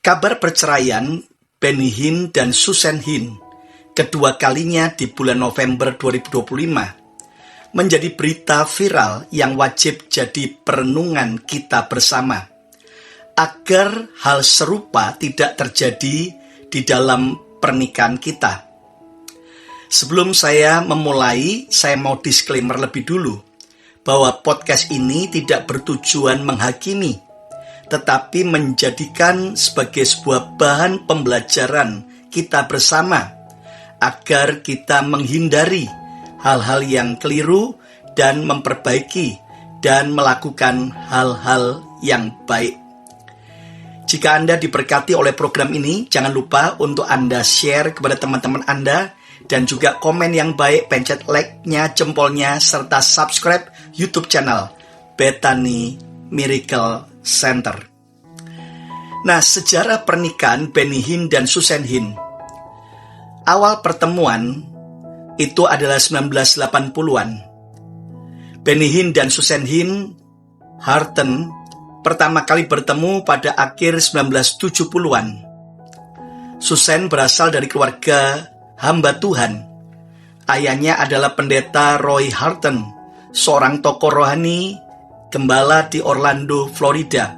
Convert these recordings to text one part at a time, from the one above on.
Kabar perceraian Benny Hinn dan Susan Hinn kedua kalinya di bulan November 2025 menjadi berita viral yang wajib jadi perenungan kita bersama agar hal serupa tidak terjadi di dalam pernikahan kita. Sebelum saya memulai, saya mau disclaimer lebih dulu bahwa podcast ini tidak bertujuan menghakimi, tetapi menjadikan sebagai sebuah bahan pembelajaran kita bersama agar kita menghindari hal-hal yang keliru dan memperbaiki dan melakukan hal-hal yang baik. Jika Anda diberkati oleh program ini, jangan lupa untuk Anda share kepada teman-teman Anda dan juga komen yang baik, pencet like-nya, jempolnya, serta subscribe YouTube channel Bethany Miracle Center. Nah, sejarah pernikahan Benny Hinn dan Susan Hinn. Awal pertemuan itu adalah 1980-an. Benny Hinn dan Susan Hinn Harten pertama kali bertemu pada akhir 1970-an. Susan berasal dari keluarga hamba Tuhan. Ayahnya adalah pendeta Roy Harten, seorang tokoh rohani gembala di Orlando, Florida.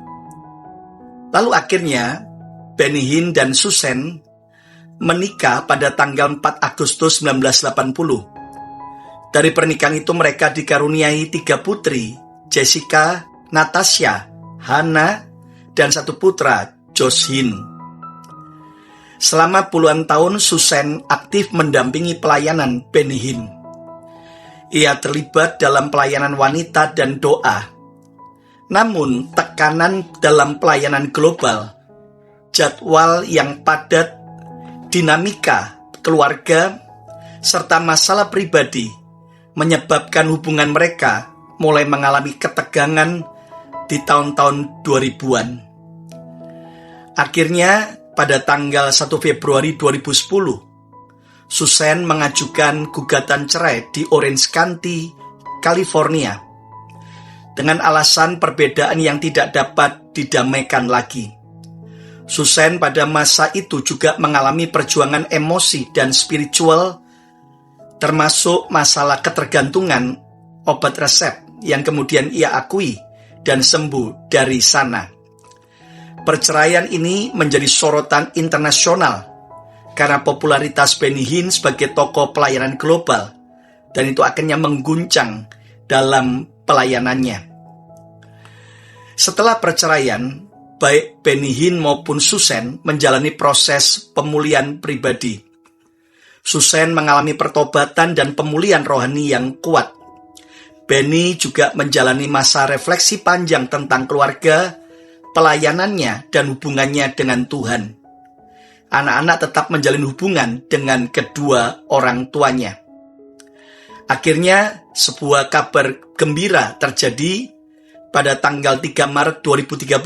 Lalu akhirnya Benny Hinn dan Susan menikah pada tanggal 4 Agustus 1980. Dari pernikahan itu mereka dikaruniai 3 putri, Jessica, Natasha, Hannah, dan 1 putra, Josh Hinn. Selama puluhan tahun Susan aktif mendampingi pelayanan Benny Hinn. Ia terlibat dalam pelayanan wanita dan doa. Namun, tekanan dalam pelayanan global, jadwal yang padat, dinamika keluarga, serta masalah pribadi menyebabkan hubungan mereka mulai mengalami ketegangan di tahun-tahun 2000-an. Akhirnya, pada tanggal 1 Februari 2010, Susan mengajukan gugatan cerai di Orange County, California, dengan alasan perbedaan yang tidak dapat didamaikan lagi. Susan pada masa itu juga mengalami perjuangan emosi dan spiritual, termasuk masalah ketergantungan obat resep yang kemudian ia akui dan sembuh dari sana. Perceraian ini menjadi sorotan internasional karena popularitas Benny Hinn sebagai tokoh pelayanan global, dan itu akhirnya mengguncang dalam pelayanannya. Setelah perceraian, baik Benny Hinn maupun Susan menjalani proses pemulihan pribadi. Susan mengalami pertobatan dan pemulihan rohani yang kuat. Benny juga menjalani masa refleksi panjang tentang keluarga, pelayanannya, dan hubungannya dengan Tuhan. Anak-anak tetap menjalin hubungan dengan kedua orang tuanya. Akhirnya, sebuah kabar gembira terjadi pada tanggal 3 Maret 2013,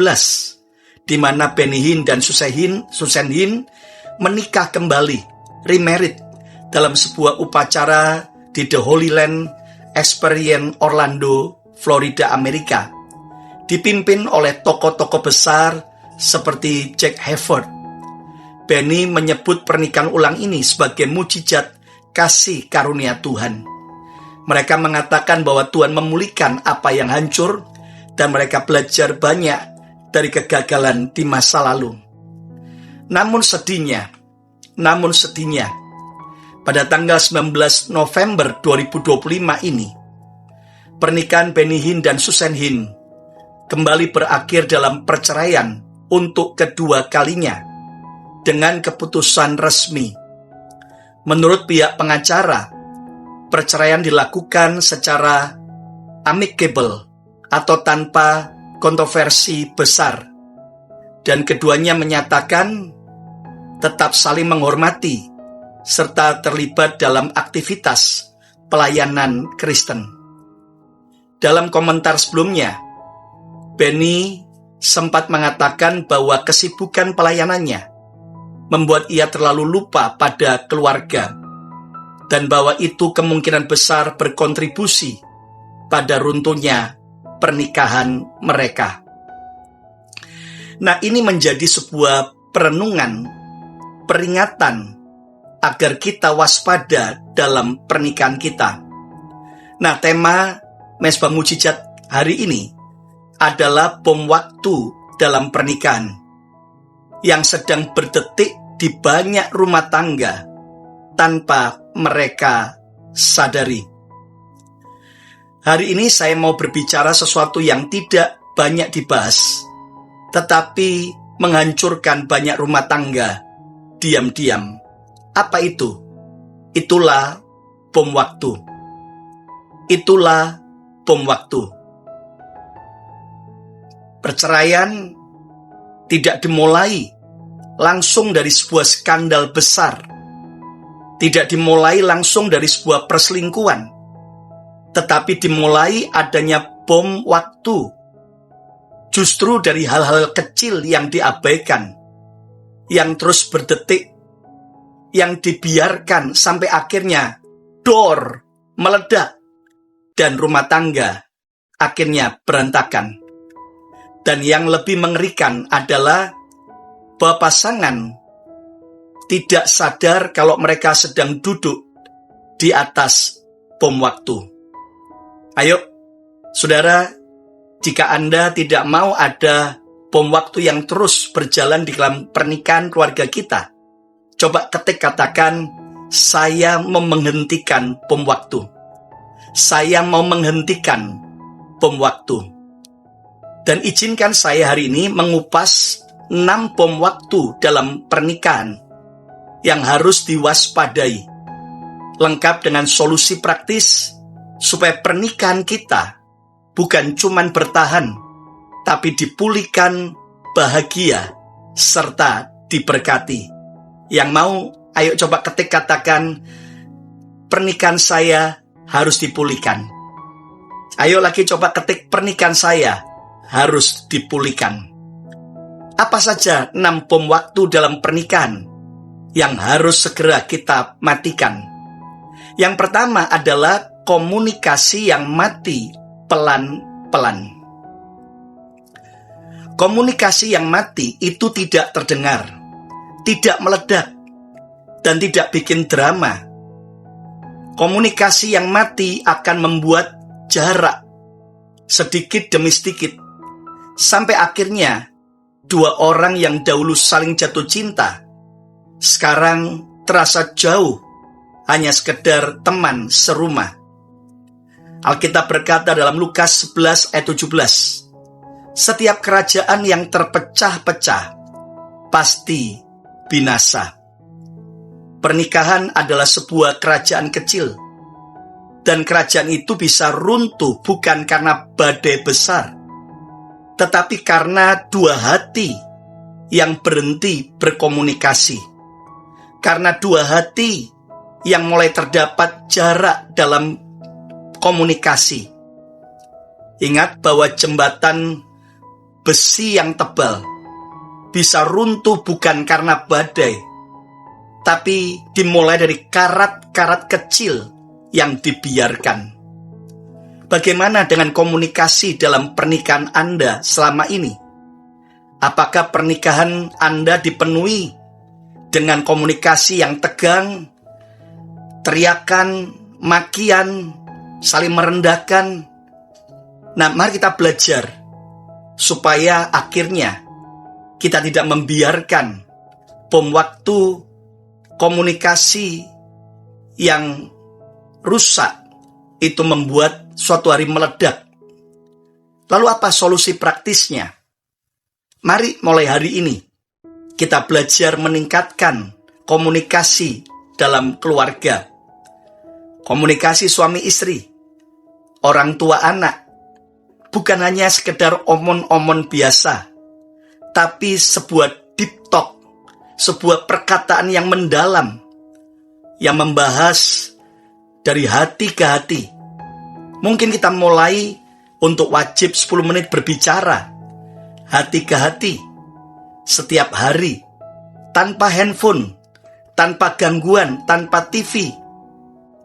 di mana Benny Hinn dan Susan Hinn menikah kembali, remarried, dalam sebuah upacara di The Holy Land Experience Orlando, Florida, Amerika, dipimpin oleh tokoh-tokoh besar seperti Jack Hayford. Benny menyebut pernikahan ulang ini sebagai mukjizat kasih karunia Tuhan. Mereka mengatakan bahwa Tuhan memulihkan apa yang hancur dan mereka belajar banyak dari kegagalan di masa lalu. Namun sedihnya, pada tanggal 19 November 2025 ini, pernikahan Benny Hinn dan Susan Hinn kembali berakhir dalam perceraian untuk kedua kalinya dengan keputusan resmi. Menurut pihak pengacara, perceraian dilakukan secara amicable atau tanpa kontroversi besar, dan keduanya menyatakan tetap saling menghormati serta terlibat dalam aktivitas pelayanan Kristen. Dalam komentar sebelumnya, Benny sempat mengatakan bahwa kesibukan pelayanannya membuat ia terlalu lupa pada keluarga, dan bahwa itu kemungkinan besar berkontribusi pada runtuhnya pernikahan mereka. Nah, ini menjadi sebuah perenungan, peringatan agar kita waspada dalam pernikahan kita. Nah, tema Mezbah Mujizat hari ini adalah bom waktu dalam pernikahan yang sedang berdetik di banyak rumah tangga tanpa mereka sadari. Hari ini saya mau berbicara sesuatu yang tidak banyak dibahas, tetapi menghancurkan banyak rumah tangga diam-diam. Apa itu? Itulah bom waktu. Itulah bom waktu. Perceraian tidak dimulai langsung dari sebuah skandal besar. Tidak dimulai langsung dari sebuah perselingkuhan. Tetapi dimulai adanya bom waktu. Justru dari hal-hal kecil yang diabaikan, yang terus berdetik, yang dibiarkan sampai akhirnya dor meledak dan rumah tangga akhirnya berantakan. Dan yang lebih mengerikan adalah bahwa pasangan tidak sadar kalau mereka sedang duduk di atas bom waktu. Ayo, saudara, jika Anda tidak mau ada bom waktu yang terus berjalan di dalam pernikahan keluarga kita, coba katakan, saya mau menghentikan bom waktu. Saya mau menghentikan bom waktu. Dan izinkan saya hari ini mengupas 6 bom waktu dalam pernikahan yang harus diwaspadai. Lengkap dengan solusi praktis supaya pernikahan kita bukan cuman bertahan, tapi dipulihkan, bahagia, serta diberkati. Yang mau, ayo coba katakan, pernikahan saya harus dipulihkan. Ayo lagi coba ketik, pernikahan saya harus dipulihkan. Apa saja 6 bom waktu dalam pernikahan yang harus segera kita matikan? Yang pertama adalah komunikasi yang mati pelan-pelan. Komunikasi yang mati itu tidak terdengar, tidak meledak, dan tidak bikin drama. Komunikasi yang mati akan membuat jarak sedikit demi sedikit, sampai akhirnya dua orang yang dahulu saling jatuh cinta sekarang terasa jauh, hanya sekedar teman serumah. Alkitab berkata dalam Lukas 11 ayat 17, setiap kerajaan yang terpecah-pecah pasti binasa. Pernikahan adalah sebuah kerajaan kecil, dan kerajaan itu bisa runtuh bukan karena badai besar, tetapi karena dua hati yang berhenti berkomunikasi. Karena dua hati yang mulai terdapat jarak dalam komunikasi. Ingat bahwa jembatan besi yang tebal bisa runtuh bukan karena badai, tapi dimulai dari karat-karat kecil yang dibiarkan. Bagaimana dengan komunikasi dalam pernikahan Anda selama ini? Apakah pernikahan Anda dipenuhi dengan komunikasi yang tegang, teriakan, makian, saling merendahkan? Nah, mari kita belajar supaya akhirnya kita tidak membiarkan bom waktu komunikasi yang rusak itu membuat suatu hari meledak. Lalu apa solusi praktisnya? Mari mulai hari ini kita belajar meningkatkan komunikasi dalam keluarga. Komunikasi suami istri, orang tua anak, bukan hanya sekedar omon-omon biasa, tapi sebuah deep talk, sebuah perkataan yang mendalam, yang membahas dari hati ke hati. Mungkin kita mulai untuk wajib 10 menit berbicara, hati ke hati, setiap hari, tanpa handphone, tanpa gangguan, tanpa TV,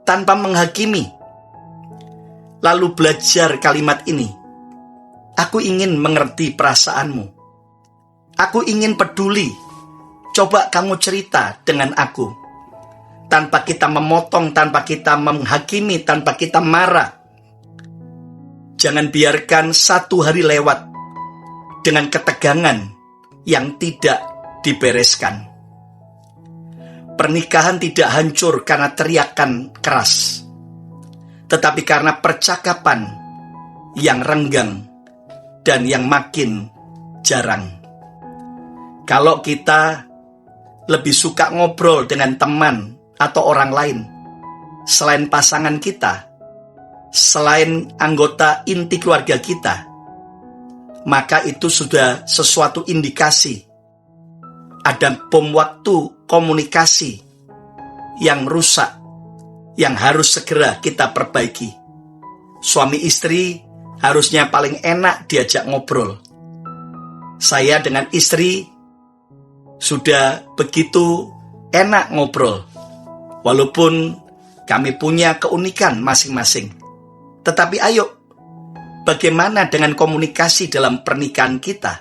tanpa menghakimi. Lalu belajar kalimat ini, aku ingin mengerti perasaanmu. Aku ingin peduli Coba kamu cerita dengan aku. Tanpa kita memotong, tanpa kita menghakimi, tanpa kita marah. Jangan biarkan satu hari lewat dengan ketegangan yang tidak dibereskan. Pernikahan tidak hancur karena teriakan keras, tetapi karena percakapan yang renggang dan yang makin jarang. Kalau kita lebih suka ngobrol dengan teman atau orang lain selain pasangan kita, selain anggota inti keluarga kita, maka itu sudah sesuatu indikasi ada bom waktu komunikasi yang rusak, yang harus segera kita perbaiki. Suami istri harusnya paling enak diajak ngobrol. Saya dengan istri sudah begitu enak ngobrol, walaupun kami punya keunikan masing-masing. Tetapi ayo, bagaimana dengan komunikasi dalam pernikahan kita?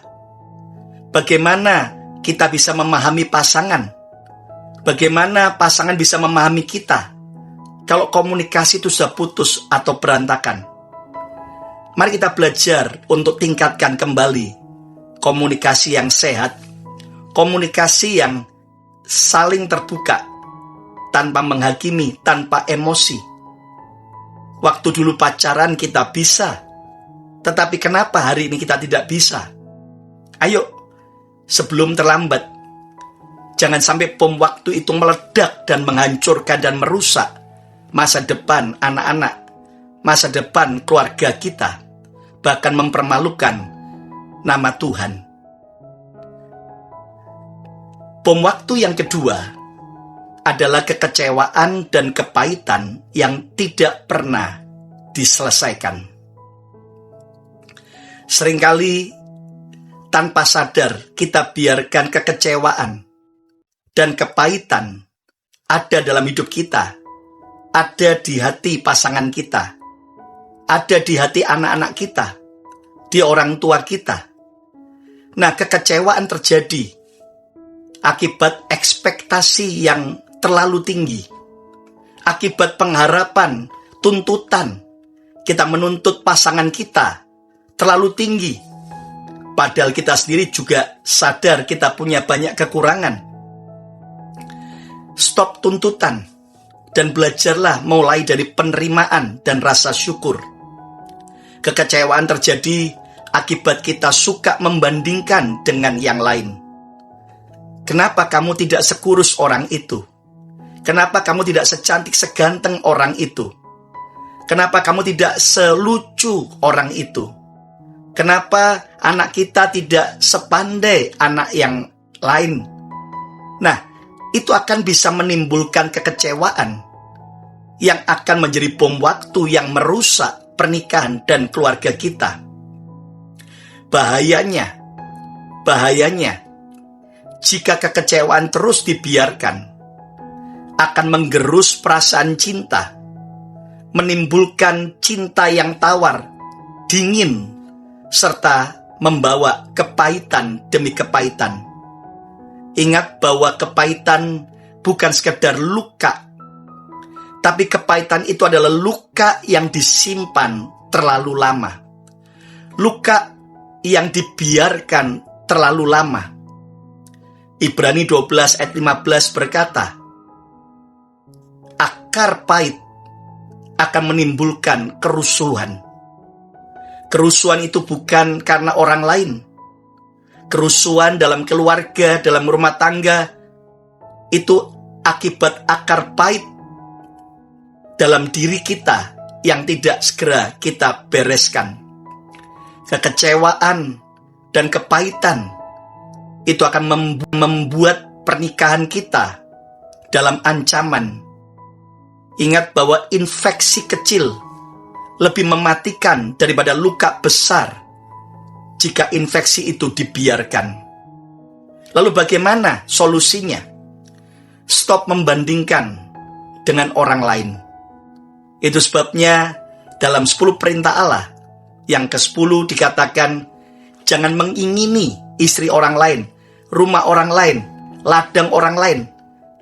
Bagaimana kita bisa memahami pasangan? Bagaimana pasangan bisa memahami kita kalau komunikasi itu sudah putus atau berantakan? Mari kita belajar untuk tingkatkan kembali komunikasi yang sehat, komunikasi yang saling terbuka, tanpa menghakimi, tanpa emosi. Waktu dulu pacaran kita bisa, tetapi kenapa hari ini kita tidak bisa? Ayo, sebelum terlambat, jangan sampai bom waktu itu meledak dan menghancurkan dan merusak masa depan anak-anak, masa depan keluarga kita, bahkan mempermalukan nama Tuhan. Bom waktu yang kedua adalah kekecewaan dan kepahitan yang tidak pernah diselesaikan. Seringkali tanpa sadar kita biarkan kekecewaan dan kepahitan ada dalam hidup kita, ada di hati pasangan kita, ada di hati anak-anak kita, di orang tua kita. Nah, kekecewaan terjadi akibat ekspektasi yang terlalu tinggi, akibat pengharapan, tuntutan. Kita menuntut pasangan kita terlalu tinggi, padahal kita sendiri juga sadar kita punya banyak kekurangan. Stop tuntutan dan belajarlah mulai dari penerimaan dan rasa syukur. Kekecewaan terjadi akibat kita suka membandingkan dengan yang lain. Kenapa kamu tidak sekurus orang itu? Kenapa kamu tidak secantik, seganteng orang itu? Kenapa kamu tidak selucu orang itu? Kenapa anak kita tidak sepandai anak yang lain? Nah, itu akan bisa menimbulkan kekecewaan yang akan menjadi bom waktu yang merusak pernikahan dan keluarga kita. Bahayanya, jika kekecewaan terus dibiarkan, akan menggerus perasaan cinta, menimbulkan cinta yang tawar, dingin, serta membawa kepahitan demi kepahitan. Ingat bahwa kepahitan bukan sekedar luka, tapi kepahitan itu adalah luka yang disimpan terlalu lama. Luka yang dibiarkan terlalu lama. Ibrani 12 ayat 15 berkata, akar pahit akan menimbulkan kerusuhan. Kerusuhan itu bukan karena orang lain. Kerusuhan dalam keluarga, dalam rumah tangga, itu akibat akar pahit dalam diri kita yang tidak segera kita bereskan. Kekecewaan dan kepahitan itu akan membuat pernikahan kita dalam ancaman. Ingat bahwa infeksi kecil lebih mematikan daripada luka besar jika infeksi itu dibiarkan. Lalu bagaimana solusinya? Stop membandingkan dengan orang lain. Itu sebabnya dalam 10 perintah Allah yang ke-10 dikatakan, jangan mengingini istri orang lain, rumah orang lain, ladang orang lain.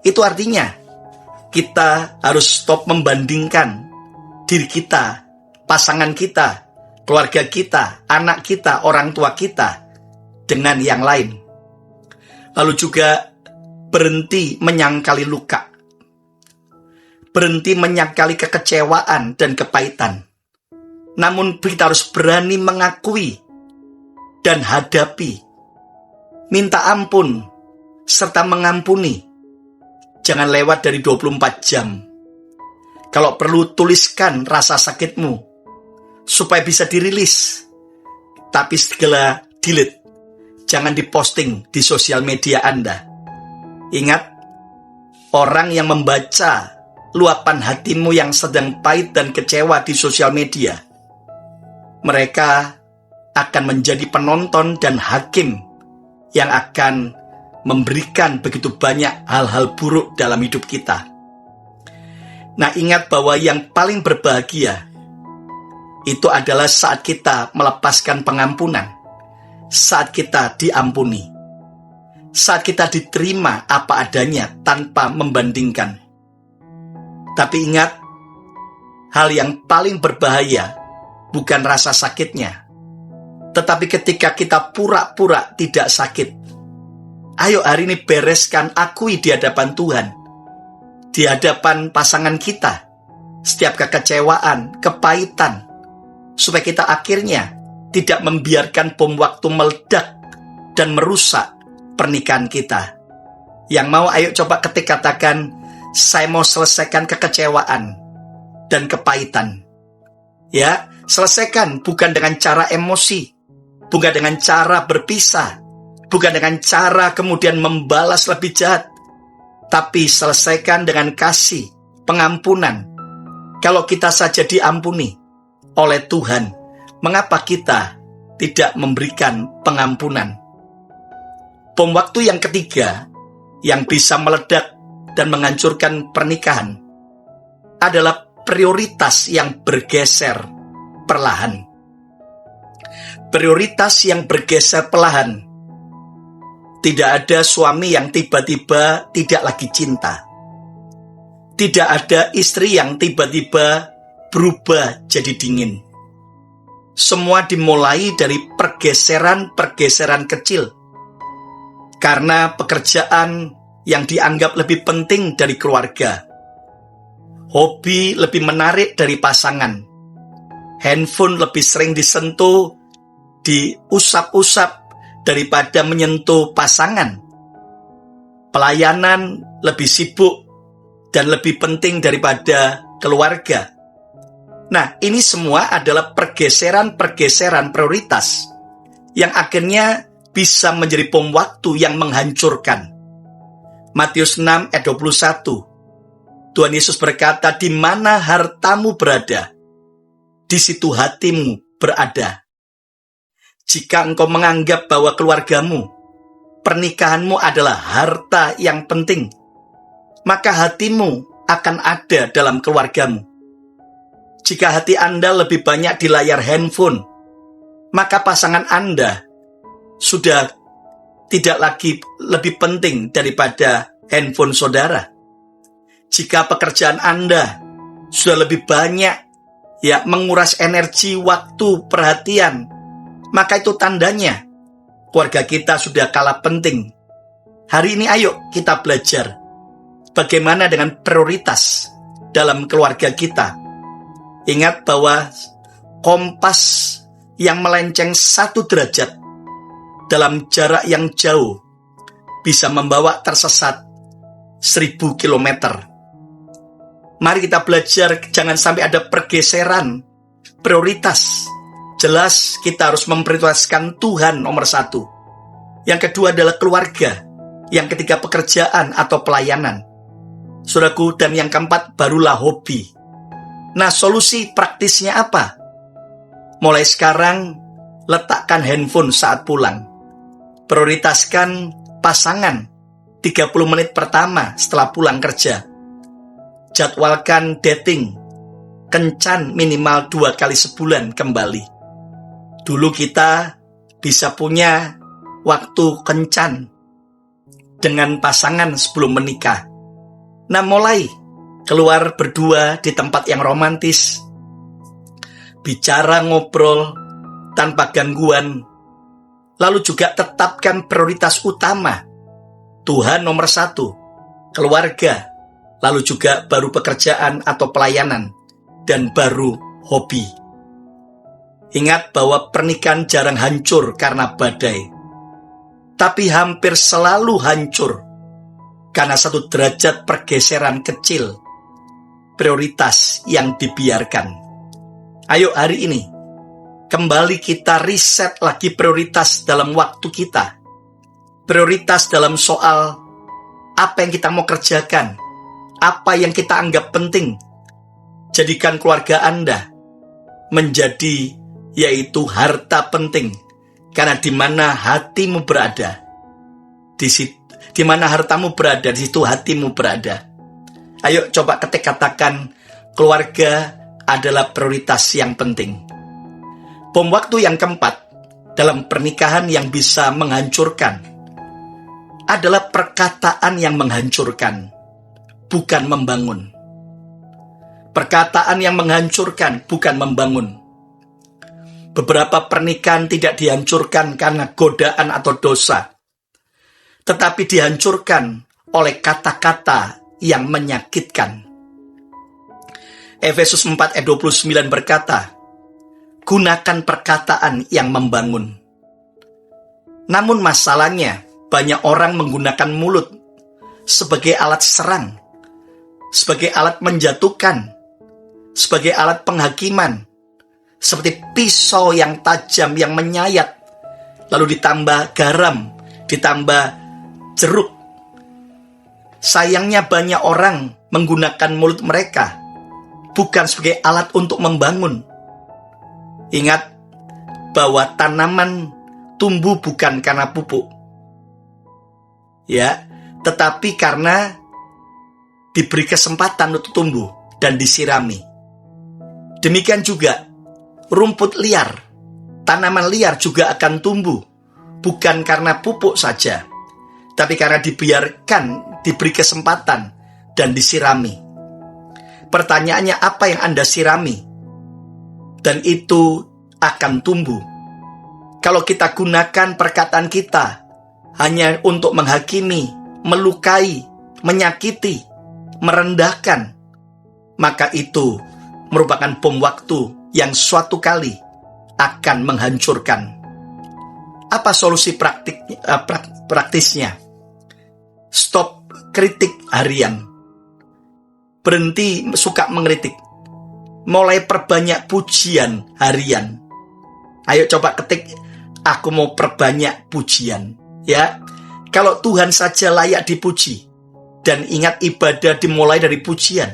Itu artinya kita harus stop membandingkan diri kita, pasangan kita, keluarga kita, anak kita, orang tua kita dengan yang lain. Lalu juga berhenti menyangkali luka. Berhenti menyangkali kekecewaan dan kepahitan. Namun kita harus berani mengakui dan hadapi. Minta ampun serta mengampuni. Jangan lewat dari 24 jam. Kalau perlu tuliskan rasa sakitmu supaya bisa dirilis. Tapi segala delete. Jangan diposting di sosial media Anda. Ingat, orang yang membaca luapan hatimu yang sedang pahit dan kecewa di sosial media, mereka akan menjadi penonton dan hakim yang akan memberikan begitu banyak hal-hal buruk dalam hidup kita. Nah, ingat bahwa yang paling berbahagia itu adalah saat kita melepaskan pengampunan, saat kita diampuni, saat kita diterima apa adanya tanpa membandingkan. Tapi ingat, hal yang paling berbahaya bukan rasa sakitnya, tetapi ketika kita pura-pura tidak sakit. Ayo hari ini bereskan, akui di hadapan Tuhan, di hadapan pasangan kita, setiap kekecewaan, kepahitan, supaya kita akhirnya tidak membiarkan bom waktu meledak dan merusak pernikahan kita. Yang mau ayo coba ketik katakan, saya mau selesaikan kekecewaan dan kepahitan. Ya, selesaikan bukan dengan cara emosi, bukan dengan cara berpisah, bukan dengan cara kemudian membalas lebih jahat, tapi selesaikan dengan kasih, pengampunan. Kalau kita saja diampuni oleh Tuhan, mengapa kita tidak memberikan pengampunan? Bom waktu yang ketiga yang bisa meledak dan menghancurkan pernikahan adalah prioritas yang bergeser perlahan. Prioritas yang bergeser perlahan. Tidak ada suami yang tiba-tiba tidak lagi cinta. Tidak ada istri yang tiba-tiba berubah jadi dingin. Semua dimulai dari pergeseran-pergeseran kecil. Karena pekerjaan yang dianggap lebih penting dari keluarga. Hobi lebih menarik dari pasangan. Handphone lebih sering disentuh, diusap-usap daripada menyentuh pasangan. Pelayanan lebih sibuk dan lebih penting daripada keluarga. Nah, ini semua adalah pergeseran-pergeseran prioritas yang akhirnya bisa menjadi bom waktu yang menghancurkan. Matius 6 ayat 21. Tuhan Yesus berkata, di mana hartamu berada, di situ hatimu berada. Jika engkau menganggap bahwa keluargamu, pernikahanmu adalah harta yang penting, maka hatimu akan ada dalam keluargamu. Jika hati Anda lebih banyak di layar handphone, maka pasangan Anda sudah tidak lagi lebih penting daripada handphone saudara. Jika pekerjaan Anda sudah lebih banyak menguras energi, waktu, perhatian, maka itu tandanya keluarga kita sudah kalah penting. Hari ini ayo kita belajar bagaimana dengan prioritas dalam keluarga kita. Ingat bahwa kompas yang melenceng 1 derajat dalam jarak yang jauh bisa membawa tersesat 1000 kilometer. Mari kita belajar jangan sampai ada pergeseran prioritas. Jelas kita harus memprioritaskan Tuhan nomor 1. Yang kedua adalah keluarga. Yang ketiga pekerjaan atau pelayanan. Saudaraku, dan yang keempat barulah hobi. Nah, solusi praktisnya apa? Mulai sekarang letakkan handphone saat pulang. Prioritaskan pasangan 30 menit pertama setelah pulang kerja. Jadwalkan dating, kencan minimal 2 kali sebulan kembali. Dulu kita bisa punya waktu kencan dengan pasangan sebelum menikah. Nah, mulai keluar berdua di tempat yang romantis, bicara ngobrol tanpa gangguan, lalu juga tetapkan prioritas utama, Tuhan nomor 1, keluarga, lalu juga baru pekerjaan atau pelayanan, dan baru hobi. Ingat bahwa pernikahan jarang hancur karena badai, tapi hampir selalu hancur karena satu derajat pergeseran kecil prioritas yang dibiarkan. Ayo hari ini, kembali kita riset lagi prioritas dalam waktu kita. Prioritas dalam soal apa yang kita mau kerjakan, apa yang kita anggap penting. Jadikan keluarga Anda menjadi yaitu harta penting. Karena di mana hatimu berada, di mana hartamu berada, di situ hatimu berada. Ayo coba katakan, keluarga adalah prioritas yang penting. Bom waktu yang keempat dalam pernikahan yang bisa menghancurkan adalah perkataan yang menghancurkan, bukan membangun. Perkataan yang menghancurkan, bukan membangun. Beberapa pernikahan tidak dihancurkan karena godaan atau dosa, tetapi dihancurkan oleh kata-kata yang menyakitkan. Efesus 4 ayat 29 berkata, gunakan perkataan yang membangun. Namun masalahnya, banyak orang menggunakan mulut sebagai alat serang, sebagai alat menjatuhkan, sebagai alat penghakiman, seperti pisau yang tajam yang menyayat, lalu ditambah garam, ditambah jeruk. Sayangnya banyak orang menggunakan mulut mereka bukan sebagai alat untuk membangun. Ingat bahwa tanaman tumbuh bukan karena pupuk, ya, tetapi karena diberi kesempatan untuk tumbuh dan disirami. Demikian juga rumput liar, tanaman liar juga akan tumbuh, bukan karena pupuk saja, tapi karena dibiarkan, diberi kesempatan, dan disirami. Pertanyaannya, apa yang Anda sirami? Dan itu akan tumbuh. Kalau kita gunakan perkataan kita hanya untuk menghakimi, melukai, menyakiti, merendahkan, maka itu merupakan bom waktu yang suatu kali akan menghancurkan. Apa solusi praktisnya? Stop kritik harian. Berhenti suka mengkritik. Mulai perbanyak pujian harian. Ayo coba ketik, aku mau perbanyak pujian. Ya, kalau Tuhan saja layak dipuji, dan ingat ibadah dimulai dari pujian,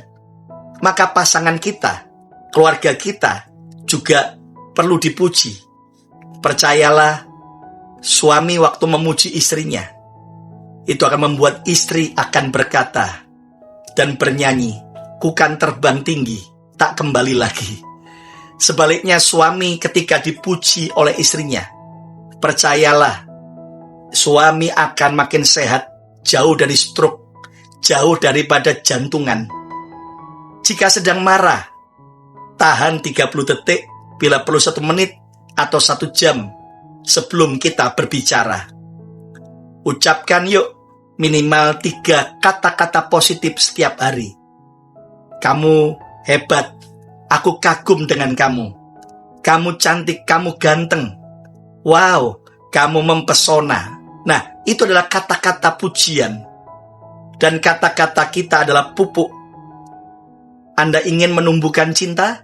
maka pasangan kita, keluarga kita juga perlu dipuji. Percayalah, suami waktu memuji istrinya, itu akan membuat istri akan berkata dan bernyanyi, "Kukan terbang tinggi, tak kembali lagi." Sebaliknya, suami ketika dipuji oleh istrinya, percayalah, suami akan makin sehat, jauh dari stroke, jauh daripada jantungan. Jika sedang marah, tahan 30 detik, bila perlu 1 menit atau 1 jam sebelum kita berbicara. Ucapkan yuk minimal 3 kata-kata positif setiap hari. Kamu hebat, aku kagum dengan kamu. Kamu cantik, kamu ganteng. Wow, kamu mempesona. Nah, itu adalah kata-kata pujian. Dan kata-kata kita adalah pupuk. Anda ingin menumbuhkan cinta?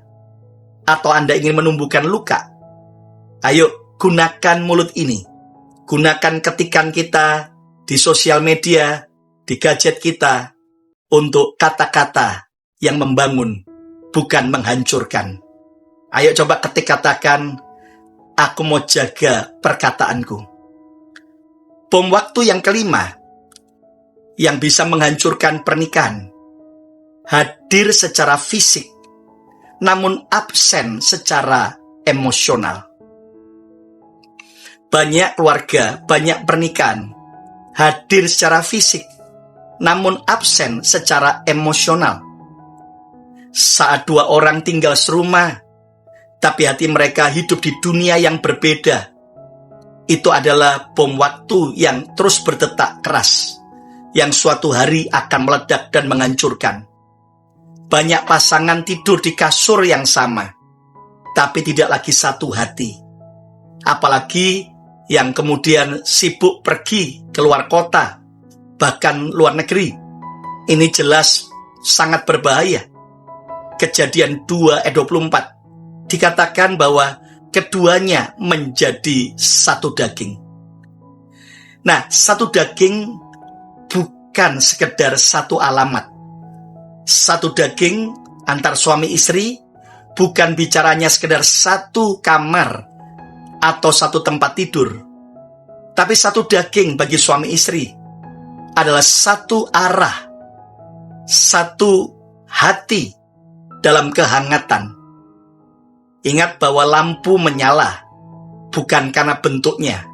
Atau Anda ingin menumbuhkan luka? Ayo, gunakan mulut ini. Gunakan ketikan kita di sosial media, di gadget kita, untuk kata-kata yang membangun, bukan menghancurkan. Ayo coba katakan, aku mau jaga perkataanku. Bom waktu yang kelima, yang bisa menghancurkan pernikahan, hadir secara fisik, namun absen secara emosional. Banyak keluarga, banyak pernikahan hadir secara fisik, namun absen secara emosional. Saat dua orang tinggal serumah, tapi hati mereka hidup di dunia yang berbeda, itu adalah bom waktu yang terus berdetak keras, yang suatu hari akan meledak dan menghancurkan. Banyak pasangan tidur di kasur yang sama, tapi tidak lagi satu hati. Apalagi yang kemudian sibuk pergi keluar kota, bahkan luar negeri. Ini jelas sangat berbahaya. Kejadian 2:24 dikatakan bahwa keduanya menjadi satu daging. Nah, satu daging bukan sekedar satu alamat. Satu daging antar suami istri bukan bicaranya sekedar satu kamar atau satu tempat tidur. Tapi satu daging bagi suami istri adalah satu arah, satu hati dalam kehangatan. Ingat bahwa lampu menyala bukan karena bentuknya,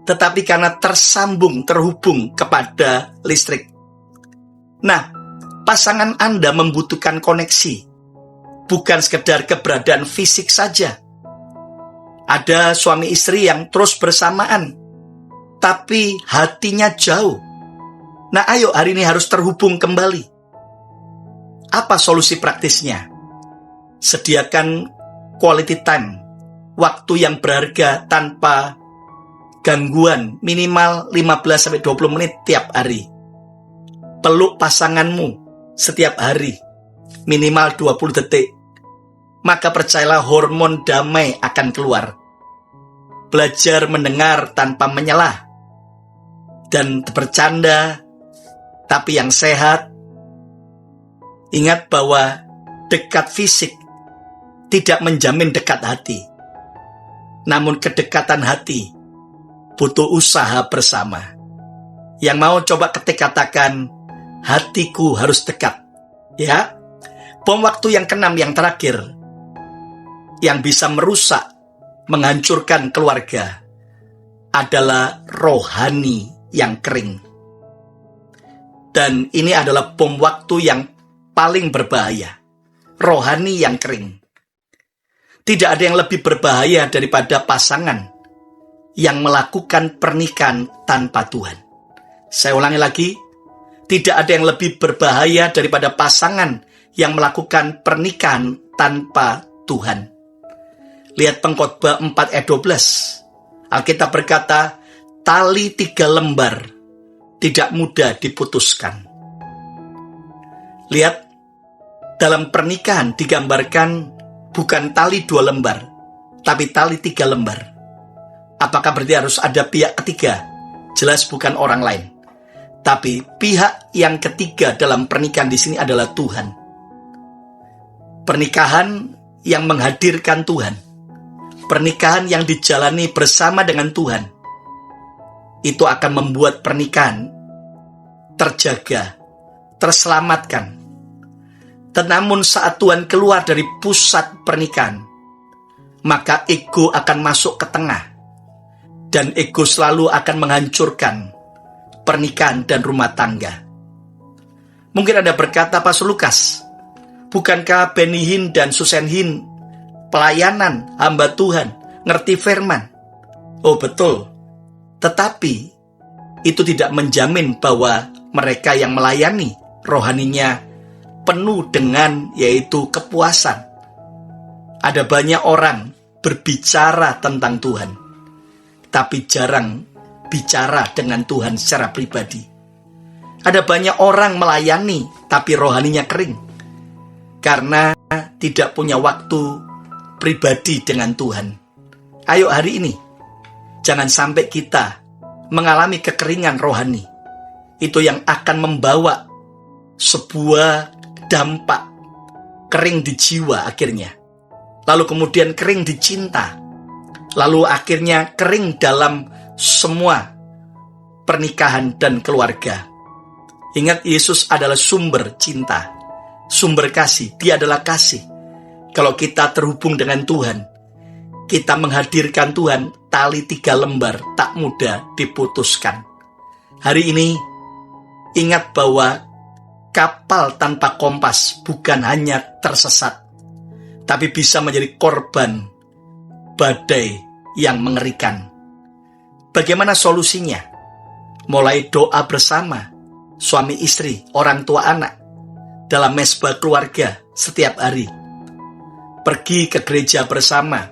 tetapi karena tersambung, terhubung kepada listrik. Nah, pasangan Anda membutuhkan koneksi, bukan sekedar keberadaan fisik saja. Ada suami istri yang terus bersamaan, tapi hatinya jauh. Nah, ayo hari ini harus terhubung kembali. Apa solusi praktisnya? Sediakan quality time, waktu yang berharga tanpa gangguan, minimal 15-20 menit tiap hari. Peluk pasanganmu setiap hari, minimal 20 detik. Maka percayalah hormon damai akan keluar. Belajar mendengar tanpa menyelah, dan bercanda, tapi yang sehat. Ingat bahwa dekat fisik tidak menjamin dekat hati. Namun kedekatan hati butuh usaha bersama. Yang mau coba ketik katakan, hatiku harus dekat. Ya, bom waktu yang keenam, yang terakhir, yang bisa merusak, menghancurkan keluarga, adalah rohani yang kering. Dan ini adalah bom waktu yang paling berbahaya. Rohani yang kering. Tidak ada yang lebih berbahaya daripada pasangan yang melakukan pernikahan tanpa Tuhan. Saya ulangi lagi, tidak ada yang lebih berbahaya daripada pasangan yang melakukan pernikahan tanpa Tuhan. Lihat Pengkhotbah 4:12. Alkitab berkata, tali 3 lembar tidak mudah diputuskan. Lihat, dalam pernikahan digambarkan bukan tali 2 lembar, tapi tali 3 lembar. Apakah berarti harus ada pihak ketiga? Jelas bukan orang lain. Tapi pihak yang ketiga dalam pernikahan di sini adalah Tuhan. Pernikahan yang menghadirkan Tuhan. Pernikahan yang dijalani bersama dengan Tuhan. Itu akan membuat pernikahan terjaga, terselamatkan. Namun saat Tuhan keluar dari pusat pernikahan, maka ego akan masuk ke tengah. Dan ego selalu akan menghancurkan pernikahan dan rumah tangga. Mungkin Anda berkata, Pastor Lukas, bukankah Benny Hinn dan Susan Hinn pelayanan hamba Tuhan, ngerti firman? Oh betul, tetapi itu tidak menjamin bahwa mereka yang melayani rohaninya penuh dengan yaitu kepuasan. Ada banyak orang berbicara tentang Tuhan, tapi jarang bicara dengan Tuhan secara pribadi. Ada banyak orang melayani, tapi rohaninya kering, karena tidak punya waktu pribadi dengan Tuhan. Ayo hari ini, jangan sampai kita mengalami kekeringan rohani. Itu yang akan membawa sebuah dampak kering di jiwa akhirnya. Lalu kemudian kering di cinta. Lalu akhirnya kering dalam semua pernikahan dan keluarga. Ingat, Yesus adalah sumber cinta, sumber kasih. Dia adalah kasih. Kalau kita terhubung dengan Tuhan, kita menghadirkan Tuhan, tali 3 lembar tak mudah diputuskan. Hari ini, ingat bahwa kapal tanpa kompas bukan hanya tersesat, tapi bisa menjadi korban badai yang mengerikan. Bagaimana solusinya? Mulai doa bersama, suami istri, orang tua anak, dalam mesbah keluarga setiap hari. Pergi ke gereja bersama,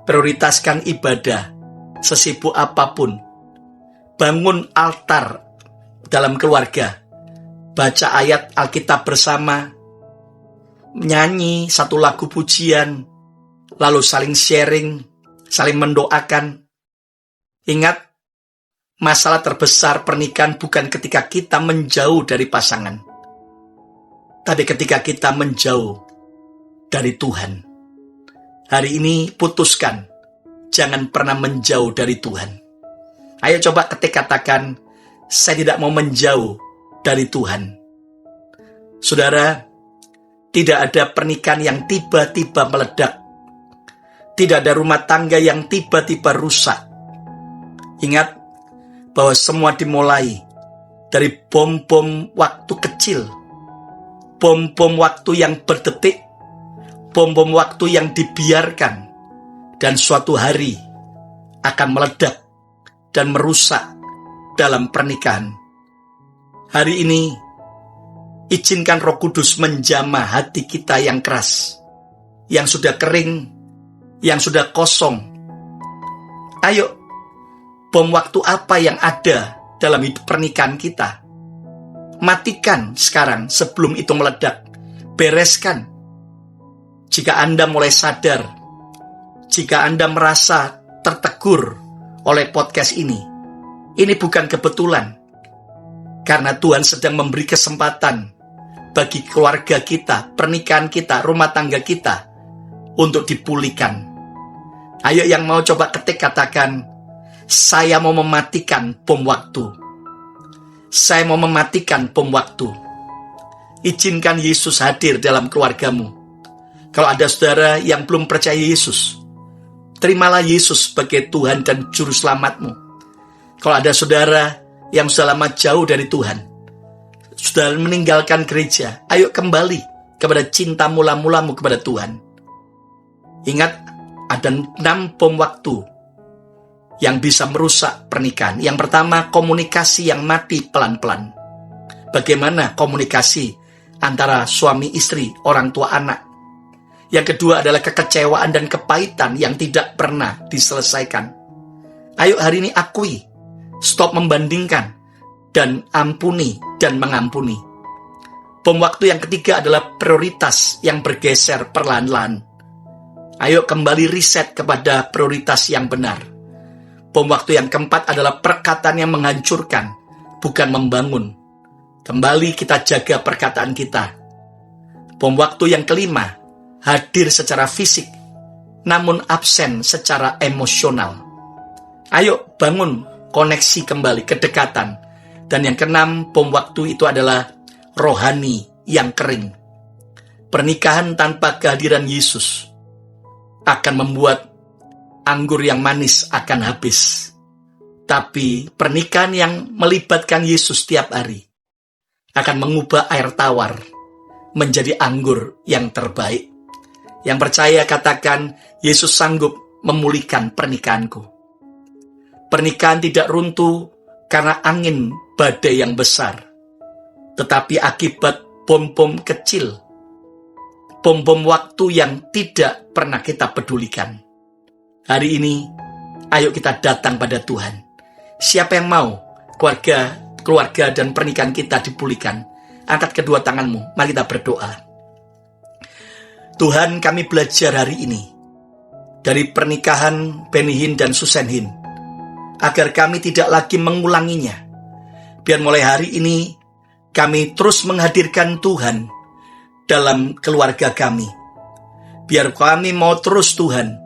prioritaskan ibadah, sesibuk apapun. Bangun altar dalam keluarga, baca ayat Alkitab bersama, nyanyi satu lagu pujian, lalu saling sharing, saling mendoakan. Ingat, masalah terbesar pernikahan bukan ketika kita menjauh dari pasangan, tapi ketika kita menjauh dari Tuhan. Hari ini putuskan, jangan pernah menjauh dari Tuhan. Ayo coba katakan, saya tidak mau menjauh dari Tuhan. Saudara, tidak ada pernikahan yang tiba-tiba meledak. Tidak ada rumah tangga yang tiba-tiba rusak. Ingat bahwa semua dimulai dari bom-bom waktu kecil, bom-bom waktu yang berdetik, bom-bom waktu yang dibiarkan, dan suatu hari akan meledak dan merusak dalam pernikahan. Hari ini, izinkan Roh Kudus menjamah hati kita yang keras, yang sudah kering, yang sudah kosong. Ayo, bom waktu apa yang ada dalam hidup pernikahan kita? Matikan sekarang sebelum itu meledak. Bereskan. Jika Anda mulai sadar, jika Anda merasa tertegur oleh podcast ini bukan kebetulan. Karena Tuhan sedang memberi kesempatan bagi keluarga kita, pernikahan kita, rumah tangga kita untuk dipulihkan. Ayo yang mau coba katakan, saya mau mematikan bom waktu. Saya mau mematikan bom waktu. Izinkan Yesus hadir dalam keluargamu. Kalau ada saudara yang belum percaya Yesus, terimalah Yesus sebagai Tuhan dan Juru Selamatmu. Kalau ada saudara yang sudah lama jauh dari Tuhan, sudah meninggalkan gereja, ayo kembali kepada cinta mula-mulamu kepada Tuhan. Ingat, ada 6 bom waktu yang bisa merusak pernikahan. Yang pertama, komunikasi yang mati pelan-pelan. Bagaimana komunikasi antara suami istri, orang tua anak? Yang kedua adalah kekecewaan dan kepahitan yang tidak pernah diselesaikan. Ayo hari ini akui, stop membandingkan, dan ampuni dan mengampuni. Bom waktu yang ketiga adalah prioritas yang bergeser perlahan-lahan. Ayo kembali riset kepada prioritas yang benar. Bom waktu yang keempat adalah perkataan yang menghancurkan, bukan membangun. Kembali kita jaga perkataan kita. Bom waktu yang kelima, hadir secara fisik, namun absen secara emosional. Ayo bangun koneksi kembali, kedekatan. Dan yang keenam, bom waktu itu adalah rohani yang kering. Pernikahan tanpa kehadiran Yesus akan membuat anggur yang manis akan habis. Tapi pernikahan yang melibatkan Yesus setiap hari akan mengubah air tawar menjadi anggur yang terbaik. Yang percaya katakan, Yesus sanggup memulihkan pernikahanku. Pernikahan tidak runtuh karena angin badai yang besar, tetapi akibat bom-bom kecil, bom-bom waktu yang tidak pernah kita pedulikan. Hari ini, ayo kita datang pada Tuhan. Siapa yang mau keluarga dan pernikahan kita dipulihkan? Angkat kedua tanganmu, mari kita berdoa. Tuhan, kami belajar hari ini dari pernikahan Benny Hinn dan Susan Hinn, agar kami tidak lagi mengulanginya. Biar mulai hari ini kami terus menghadirkan Tuhan dalam keluarga kami. Biar kami mau terus Tuhan,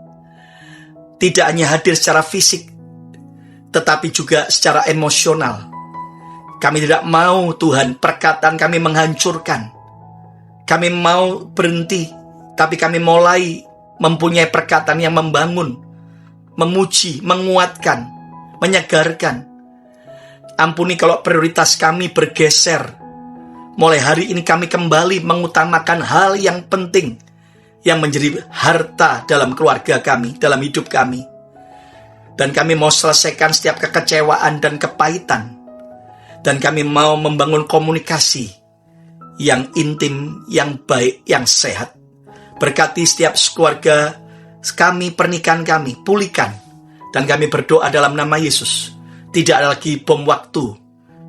tidak hanya hadir secara fisik, tetapi juga secara emosional. Kami tidak mau Tuhan perkataan kami menghancurkan. Kami mau berhenti, tapi kami mulai mempunyai perkataan yang membangun, memuji, menguatkan, menyegarkan. Ampuni kalau prioritas kami bergeser. Mulai hari ini kami kembali mengutamakan hal yang penting, yang menjadi harta dalam keluarga kami, dalam hidup kami. Dan kami mau selesaikan setiap kekecewaan dan kepahitan. Dan kami mau membangun komunikasi yang intim, yang baik, yang sehat. Berkati setiap keluarga kami, pernikahan kami, pulihkan. Dan kami berdoa dalam nama Yesus. Tidak ada lagi bom waktu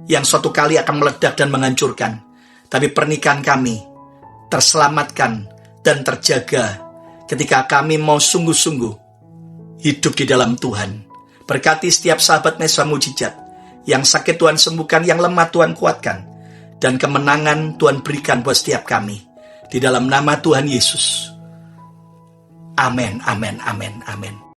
yang suatu kali akan meledak dan menghancurkan. Tapi pernikahan kami terselamatkan dan terjaga ketika kami mau sungguh-sungguh hidup di dalam Tuhan. Berkati setiap sahabat Mesa Mujizat. Yang sakit Tuhan sembuhkan, yang lemah Tuhan kuatkan. Dan kemenangan Tuhan berikan buat setiap kami. Di dalam nama Tuhan Yesus. Amin, amin, amin, amin.